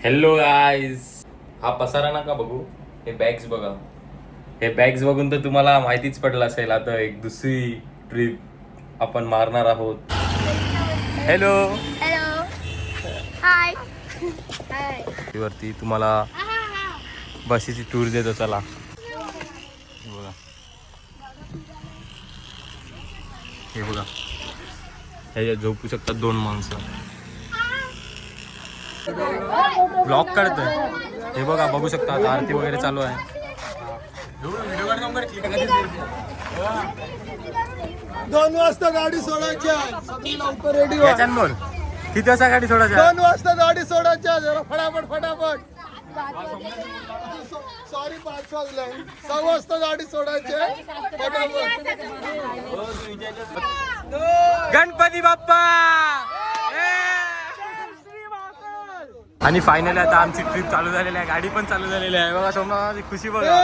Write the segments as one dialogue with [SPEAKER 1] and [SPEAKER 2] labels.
[SPEAKER 1] Hello guys, हा पसारा नका बघू, हे बॅग्स बघा. हे बॅग्स बघून तर तुम्हाला माहितीच पडलं असेल आता एक दुसरी ट्रिप आपण मारणार आहोत. हॅलो
[SPEAKER 2] हॅलो हाय हाय.
[SPEAKER 1] वरती तुम्हाला बसीची टूर देतो, चला. बघा, हे बघा, ह्याच्यात झोपू शकतात 2 माणसं. ब्लॉग काढतोय, हे बघा, बघू शकता. आता आरती वगैरे चालू आहे.
[SPEAKER 3] 2 वाजता गाडी सोडायची आहे. सगळी लवकर रेडी व्हा.
[SPEAKER 1] बोल, किती वाजता गाडी सोडायची?
[SPEAKER 3] 2 वाजता गाडी सोडायची आहे. जरा फटाफट फटाफट. सॉरी 5 वाजले. 6 वाजता गाडी सोडायची आहे. फटाफट.
[SPEAKER 1] गणपती बाप्पा. आणि फायनली आता आमची ट्रिप चालू झालेली आहे, गाडी पण चालू झालेली आहे. बघा सोमनाथची खुशी बघा.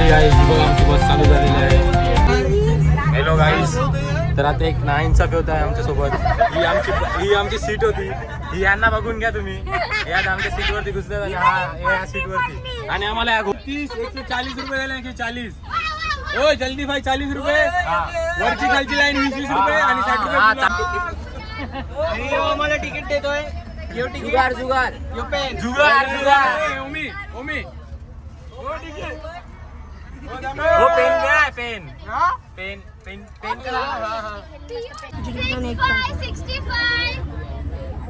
[SPEAKER 1] काय बोल. आमची बस चालू झालेली आहे. हॅलो गाईज, तर आता एक नाइंसाफी होत आहे आमच्या सोबत. ही आमची सीट होती. ही यांना बघून घ्या तुम्ही. यात आमच्या सीट वरती घुसले आणि या सीट वरती, आणि आम्हाला 140 रुपये झाले की 40. ओ जल्दी भाई, 40 रुपये. वरची खालची लाईन 20 रुपये आणि 60 रुपये.
[SPEAKER 3] मला तिकीट देतोय.
[SPEAKER 1] जुगार जुगार जुगार जुगार. ओमी ओमी, हो पेन घ्या. पेन पेन पेन पेन करा.
[SPEAKER 2] 65.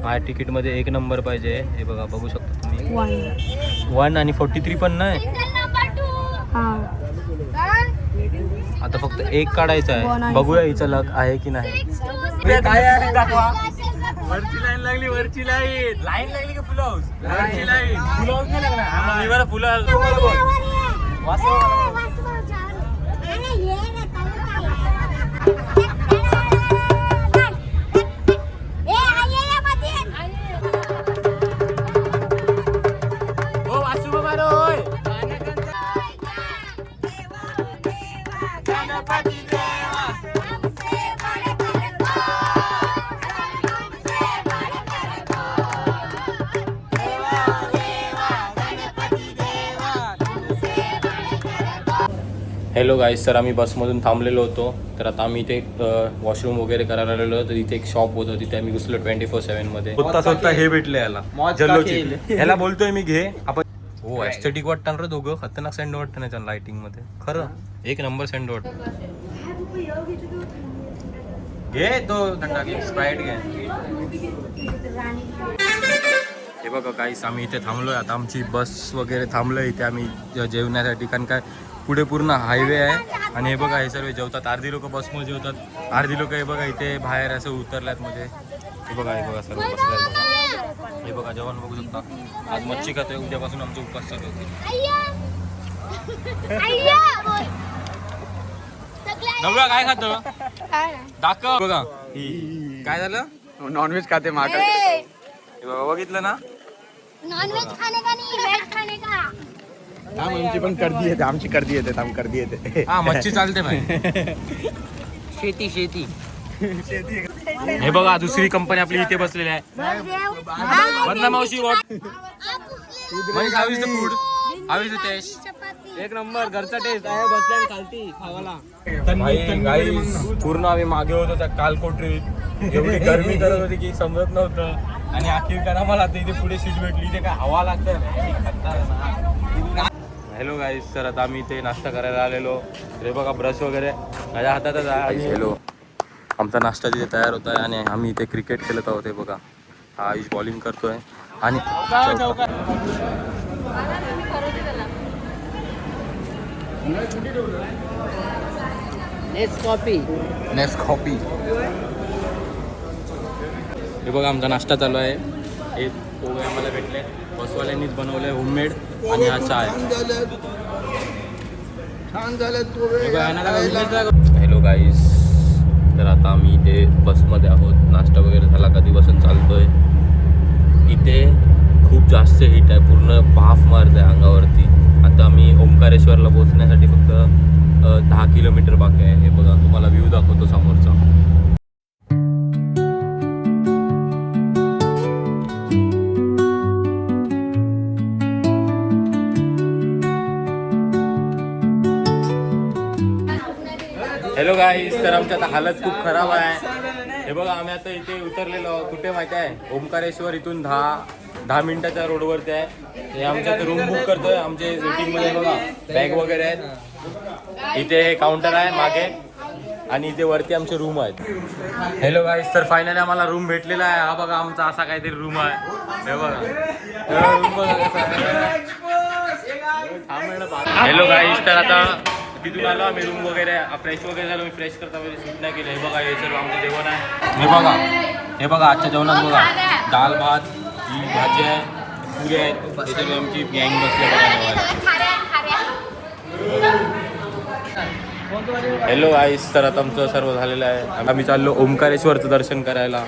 [SPEAKER 1] माझ्या तिकीट मध्ये 1 नंबर पाहिजे. हे बघा, बघू शकता तुम्ही. 1 आणि 43 पण नाही. आता फक्त 1 काढायचं आहे. बघूया हिचं लक आहे की नाही. काय आहे दाखवा. वरची लाईन लागली, वरची लाईन लागली का फुल हाऊस? वरची लाईन फुल हाऊस नाही लागला. फुल हॅलो गाईज, तर आम्ही बसमधून थांबलेलो होतो. तर आता आम्ही इथे वॉशरूम वगैरे करायला आलेलो. तर इथे एक शॉप होतं, तिथे आम्ही घुसलो 24/7 मध्ये. स्वतः हे भेटले याला, ह्याला बोलतोय मी घे. आपण हो एस्थेटिक वाटतं रे दोघं. खतरनाक सेंड वाटतं नाही लाइटिंग मध्ये. खरं 1 नंबर सेंड वाटतं. घे तो थंडा, घे स्प्राईट घे. हे बघा गाईस, आम्ही इथे थांबलोय. आता आमची बस वगैरे थांबलोय इथे आम्ही जेवण्यासाठी. कारण काय पुढे पूर्ण हायवे आहे. आणि हे बघा, हे सर्व जेवतात. अर्धी लोक बसमध्ये जेवतात, अर्धी लोक हे बघा इथे बाहेर असं उतरल्यात मध्ये. हे बघा सर्व बसल्यात. हे बघा जेवण बघू शकता. आज मच्छी खातोय, उद्यापासून आमचे उपवास चालू होते. नवरा काय खातो दाखव. बघा काय झालं,
[SPEAKER 3] नॉनव्हेज खाते माग.
[SPEAKER 1] हे बघा, बघितलं ना.
[SPEAKER 2] नॉनव्हेज खाने का नहीं, वेज खाने का.
[SPEAKER 3] आमची पण कर्दी येते. आमची कर्दी येते. आम कर्दी येते.
[SPEAKER 1] हा, मच्छी चालते भाई. शेती. हे बघा, दुसरी कंपनी आपली इथे बसलेली आहे. वंदना मावशी, Manish, how is the food? How is the taste?
[SPEAKER 3] 1 number घरचा टेस्ट आहे. बसल्या खालती खावाला.
[SPEAKER 1] पूर्ण आम्ही मागे होतो त्या कालकोटरीत. एवढी गरमी करत होती की समजत नव्हतं. आणि अखेरकार आम्हाला आता इथे पुढे सीट भेटली. इथे काय हवा लागतं. हॅलो गाईज, तर आता आम्ही इथे नाश्ता करायला आलेलो. हे बघा, ब्रश वगैरे माझ्या हातातच आहे. हॅलो, आमचा नाश्ता तिथे तयार होत आहे. आणि आम्ही इथे क्रिकेट खेळत आहोत. हे बघा, हा आयुष बॉलिंग करतोय. आणि नेस कॉफी. हे बघा आमचा नाश्ता चालू आहे. हे पोहे आम्हाला भेटले, बसवाल्यांनीच बनवले होममेड. आणि हा चहा आहे.
[SPEAKER 3] छान झाले पोहे.
[SPEAKER 1] हॅलो गाईस, तर आता आम्ही इथे बसमध्ये आहोत. नाश्ता वगैरे झाला, कधीपासून चालतोय. इथे खूप जास्त हीट आहे, पूर्ण भाफ मारत आहे अंगावरती. आता आम्ही ओंकारेश्वरला पोहोचण्यासाठी फक्त 10 किलोमीटर बाकी आहे. हे बघा, तुम्हाला व्ह्यू दाखवतो समोरचा. हॅलो गाईस, तर आमची आता हालत खूप खराब आहे. हे बघा, आम्ही आता इथे उतरलेलो आहोत. कुठे माहिती आहे? ओंकारेश्वर इथून 10 मिनिटाच्या रोडवरती आहे. हे आमच्या आता रूम बुक करतोय. आमचे वेटिंगमध्ये बघा बॅग वगैरे आहेत. इथे हे काउंटर आहे मागे आणि इथे वरती आमचे रूम आहेत. हॅलो गाईस, तर फायनली आम्हाला रूम भेटलेला आहे. हा बघा आमचा असा काहीतरी रूम आहे. हे बघा रूम बघा कसा आहे. हॅलो गाईस, तर आता तिथून आलो आम्ही. रूम वगैरे फ्रेश वगैरे झालो. मी फ्रेश करता वगैरे शूट नाही केलं. हे बघा, हे सर्व आमचं जेवण आहे. हे बघा आजच्या जेवणात बघा दाल भात, ही भाजी आहे, पुरी आहेत. हे सर्व आमची गँग बसले बघा. हॅलो गाईस, तर आता आमचं सर्व झालेलं आहे. आम्ही चाललो ओंकारेश्वरचं दर्शन करायला.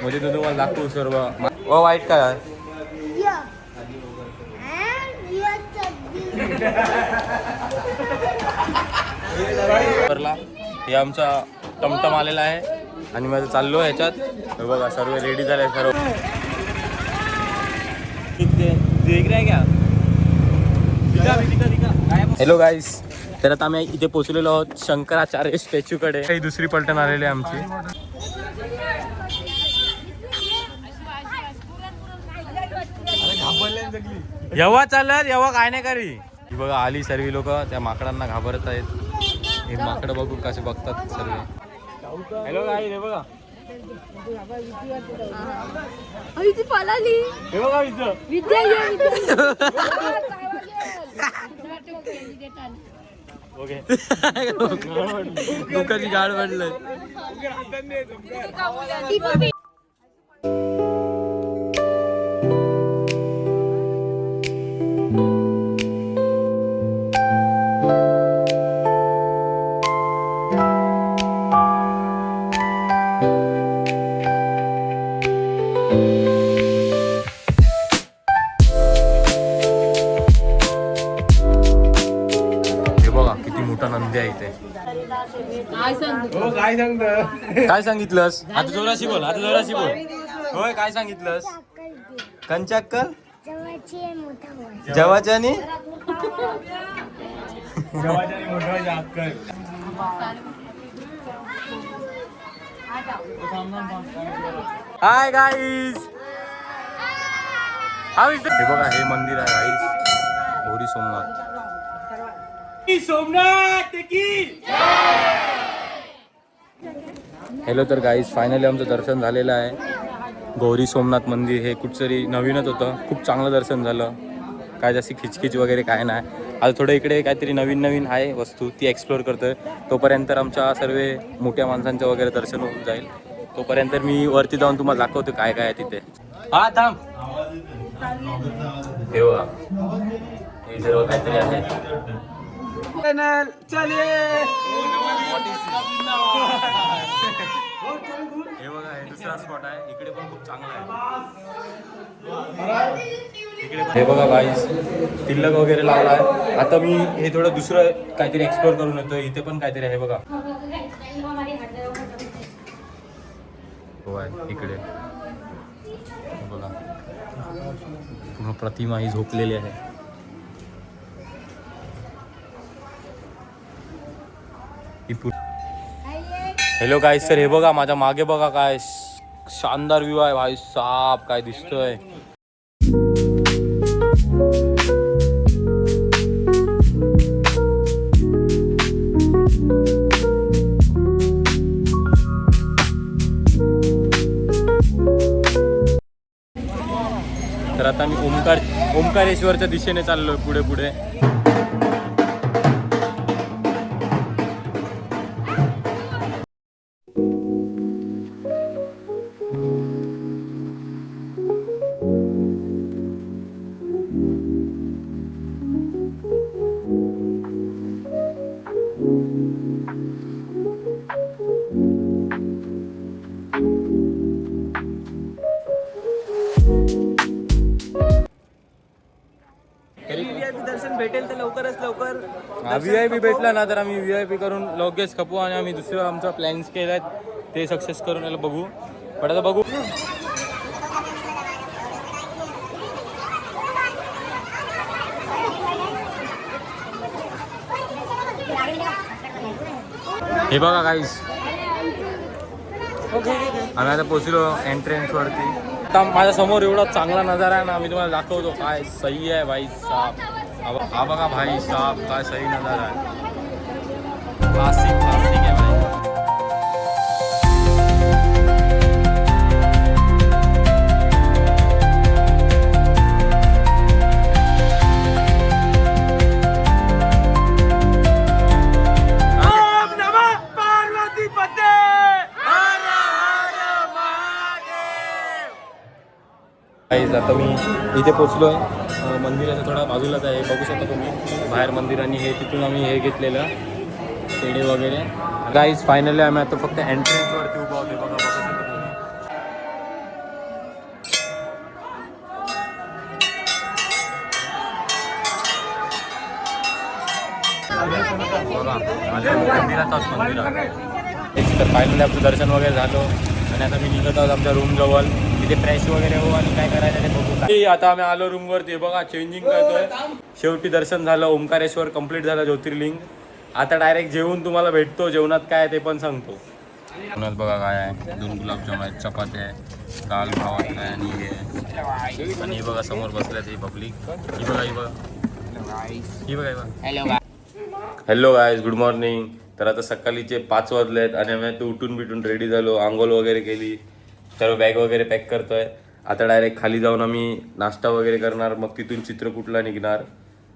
[SPEAKER 1] म्हणजे तो तुम्हाला दाखवू सर्व. वाईट काय आहे? हे आमचा टमटम आलेला आहे आणि माझं चाललो आहे ह्याच्यात. हे बघा सर्व रेडी झाले सर्व. हॅलो गाईस, तर आता आम्ही इथे पोहोचलेलो आहोत शंकराचार्य स्टॅच्यूकडे. काही दुसरी पलटण आलेली आहे आमची. येव्हा चालत येव्हा काय नाही करी. बघा आली सर्व लोक. त्या माकडांना घाबरत आहेत. हे माकडं बघून कसे बघतात सर्व. हॅलो गाईस, हे बघा
[SPEAKER 2] पळाली.
[SPEAKER 1] हे बघा ओके दुकाची गाड पडलंय. नंदी आहे इथे. काय सांगितलंस? आता जोराशी बोल, आता जोराशी बोल. होय, काय सांगितलंस? कंची अक्कल जवाच्यानी अक्कल. हाय गाईस, हे बघा हे मंदिर आहे गाईस, गौरी सोमनाथ. हॅलो, तर गाईस फायनली आमचं दर्शन झालेलं आहे. गौरी सोमनाथ मंदिर हे कुठतरी नवीनच होतं. खूप चांगलं दर्शन झालं. काय जास्ती खिचखिच वगैरे काय नाही. आज थोडं इकडे काहीतरी नवीन नवीन आहे वस्तू, ती एक्सप्लोअर करतोय. तोपर्यंत आमच्या सर्व मोठ्या माणसांचं वगैरे दर्शन होऊन जाईल. तोपर्यंत मी वरती जाऊन तुम्हाला दाखवतो काय काय आहे तिथे. हा थांब, हे बघा हे सर्व काहीतरी आहे. हे बघा हे दुसरा स्पॉट आहे. इकडे पण खूप चांगला आहे. हे बघा गाईस, तिलक वगैरे लावला आहे. आता मी हे थोडं दुसरं काहीतरी एक्सप्लोर करून येतो. इथे पण काहीतरी आहे बघा. इकडे बघा पूर्ण प्रतिमा ही झोपलेली आहे. हॅलो गाईस, सर हे बघा माझ्या मागे बघा काय शानदार व्ह्यू आहे भाई साहब. काय दिसतोय. तर आता मी ओंकारेश्वरच्या दिशेने चाललोय पुढे पुढे.
[SPEAKER 4] भेटेल तर लवकरच लवकर
[SPEAKER 1] VIP भेटला ना तर आम्ही VIP करून लगेच खपू आणि आम्ही दुसरं आमचा प्लॅन्स केलाय ते सक्सेस करून याला बघू. पण आता बघू हे बघा गाईस आम्ही आता पोचलो एंट्रन्स वरती. आता माझ्या समोर एवढा चांगला नजारा आहे ना मी तुम्हाला दाखवतो काय सही आहे भाई साहब. हा बघा भाई साहब काय सही नजारा आहे. क्लासिक क्लासिक आहे भाई. आता मी इथे पोचलो आहे मंदिराच्या थोडा बाजूलाच आहे बघू शकता तुम्ही बाहेर मंदिर आणि हे तिथून आम्ही हे घेतलेलं पेढे वगैरे. गाईज फायनली आम्ही आता फक्त एंट्रन्सवरती उभा होते बघा बघू शकता तुम्ही. बघा मंदिरात तर फायनली आपलं दर्शन वगैरे झालं आणि आता मी निघत आहोत आमच्या रूम जवळ. तिथे फ्रेश वगैरे हो आणि काय करायचं ते बघू. आता आम्ही आलो रूम वरती बघा चेंजिंग करतोय. शेवटी दर्शन झालं ओंकारेश्वर कंप्लीट झालं ज्योतिर्लिंग. आता डायरेक्ट जेवून तुम्हाला भेटतो जेवणात काय आहे ते पण सांगतो. जेवणात बघा काय आहे 2 गुलाबजाम आहेत चपाती आहे दाल भात आहे आणि हे आणि बघा समोर बसल्यात ही पब्लिक. ही बघा ही बघा ही बघा. Hello guys good morning. तर आता सकाळीचे 5 वाजले आहेत आणि आम्ही आता उठून बिटून रेडी झालो आंघोळ वगैरे केली सर्व बॅग वगैरे पॅक करतोय. आता डायरेक्ट खाली जाऊन आम्ही नाश्ता वगैरे करणार मग तिथून चित्रकूटला निघणार.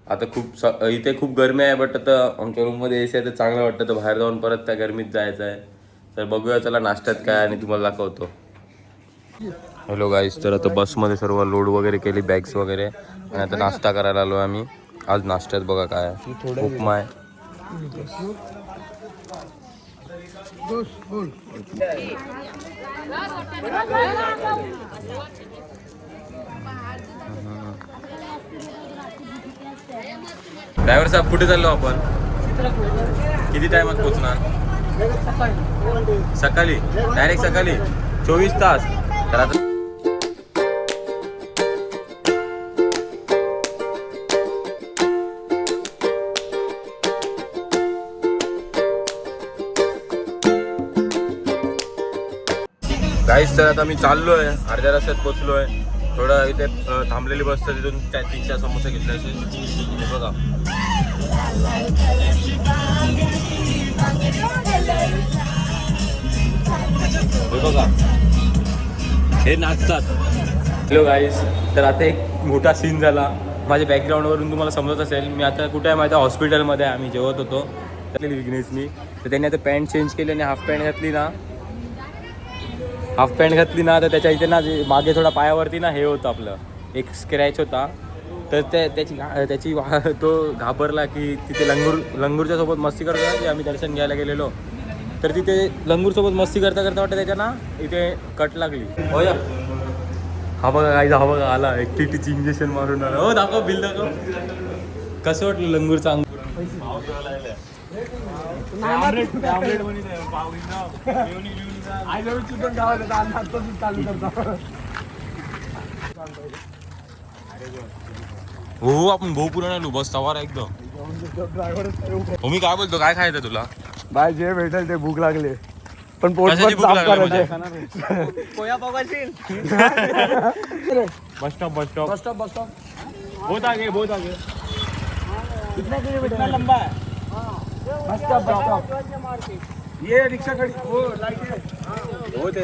[SPEAKER 1] आता इथे खूप गरमी आहे बट आता आमच्या रूममध्ये AC आहे तर चांगलं वाटतं तर बाहेर जाऊन परत त्या गरमीत जायचं आहे. तर बघूया चला नाश्त्यात काय आणि तुम्हाला दाखवतो. हॅलो गाईज तर आता बसमध्ये सर्व लोड वगैरे केली बॅग्स वगैरे आणि आता नाश्ता करायला आलो आम्ही. आज नाश्त्यात बघा काय आहे उपमा आहे. ड्रायव्हर साहेब कुठे चाललो आपण किती टायमात पोहोचणार. सकाळी डायरेक्ट सकाळी 24 तास. तर आता गाईस तर आता मी चाललोय अर्ध्या रस्त्यात पोचलोय. थोडं इथे थांबलेली बस तर तिथून 3-4 समोसे घेतले असेल बघा. हे बघा हे नाचतात. हॅलो गाईस तर आता एक मोठा सीन झाला माझ्या बॅकग्राऊंडवरून तुम्हाला समजत असेल. मी आता कुठे आहे माहिती हॉस्पिटलमध्ये आम्ही जेवत होतो तर विघ्नेशनी तर त्यांनी आता पॅन्ट चेंज केली आणि हाफ पॅन्ट घातली ना तर त्याच्या इथे ना मागे थोडा पायावरती ना हे होतं आपलं एक स्क्रॅच होता तर त्याची तो घाबरला की तिथे लंगूरच्या सोबत मस्ती करतो की आम्ही दर्शन घ्यायला गेलेलो तर तिथे लंगूरसोबत मस्ती करता करता वाटतं त्याच्या ना इथे कट लागली. हो या हा बघा काय हा बघा आला एकटीची इंजेक्शन मारून आला. हो दाखव बिल दाखव कसं वाटलं लंगूरचा अंगूर. हो आपण भाऊ पुरण आलो बस तवार एकदम. हो मी काय बोलतो काय खायचं तुला
[SPEAKER 3] बाय जे भेटेल ते भूक लागली पण पोट
[SPEAKER 1] कशाची भूक लागली
[SPEAKER 4] पोया बघायची.
[SPEAKER 1] बस स्टॉप बहुत आगे
[SPEAKER 3] कितना लंबा है बस स्टॉप ये रिक्शा खड़ी वो लाइट है बहुत है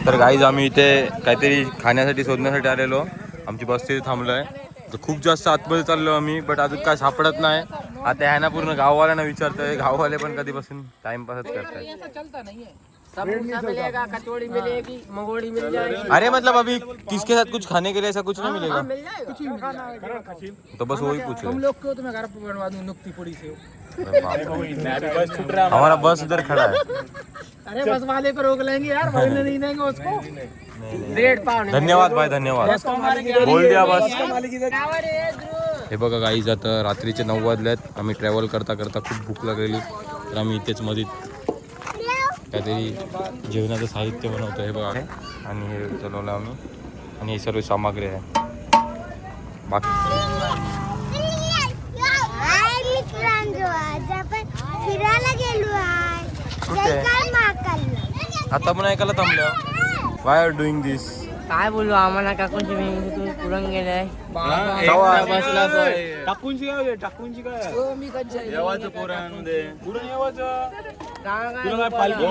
[SPEAKER 1] तर गाईज आम्ही इथे काहीतरी खाण्यासाठी शोधण्यासाठी आलेलो. आमची बस तिथे थांबलोय तर खूप जास्त आतमध्ये चाललो आम्ही बट अजून काय सापडत नाही. आता ह्या ना पूर्ण गाववाल्यांना विचारतोय गाववाले पण कधीपासून टाइमपासच करताय.
[SPEAKER 4] मिलेगा कचौड़ी मिलेगी मंगोड़ी मिल जाएगी.
[SPEAKER 1] अरे मतलब अभी किसके साथ कुछ खाने के लिए ऐसा कुछ नहीं मिलेगा.
[SPEAKER 4] मिल जाएगा
[SPEAKER 1] तो बस वही पूछ रहे.
[SPEAKER 4] तुम लोग क्यों तुम्हें घर पर बनवा दूं नुक्ती पुड़ी से.
[SPEAKER 1] हमारा बस इधर खड़ा है.
[SPEAKER 4] अरे बस वाले को रोक लेंगे यार, भाई नहीं देंगे उसको। रेड पाव
[SPEAKER 1] धन्यवाद भाई, धन्यवाद. बोल द्या बस.
[SPEAKER 3] मालिक इधर
[SPEAKER 1] हे बघा गाईज, आता रात्रीचे 9 वाजल्यात. आम्ही ट्रॅव्हल करता करता खूप भूक लागलेली, तर आम्ही इथेच मध्ये काहीतरी जेवणाचं साहित्य बनवतो. हे बघा, आणि हे बनवलं आम्ही, आणि हे सर्व सामग्री आहे. बाकी
[SPEAKER 2] फिरायला गेलो आहे. जयकार महाकालला.
[SPEAKER 1] आता पण ऐकायला थांबलं. वाय आर डुईंग दिस?
[SPEAKER 4] काय बोलू, आम्हाला काकूनची मेहनत पुरण गेलाय.
[SPEAKER 3] टाकूनची काय टाकूनची काय
[SPEAKER 1] देवाचं पुरण दे.
[SPEAKER 3] पुरण येवाचं
[SPEAKER 4] काय
[SPEAKER 3] तुला काय पालखी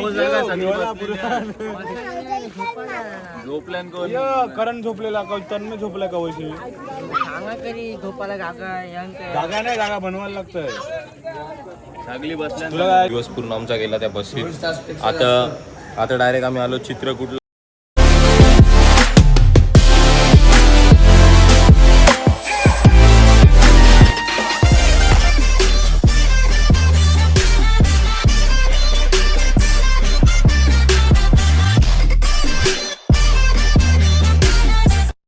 [SPEAKER 1] झोपल्यान कोण?
[SPEAKER 3] करण झोपलेला का तन्मय झोपला का वैशी
[SPEAKER 4] सांगा तरी झोपाला जागा यांचं.
[SPEAKER 3] जागा नाही, जागा बनवायला लागतंय.
[SPEAKER 1] चांगली बसल्या.
[SPEAKER 3] तुला काय
[SPEAKER 1] दिवस पूर्ण आमचा गेला त्या बसवीत. आता डायरेक्ट आम्ही आलो चित्रकूटला.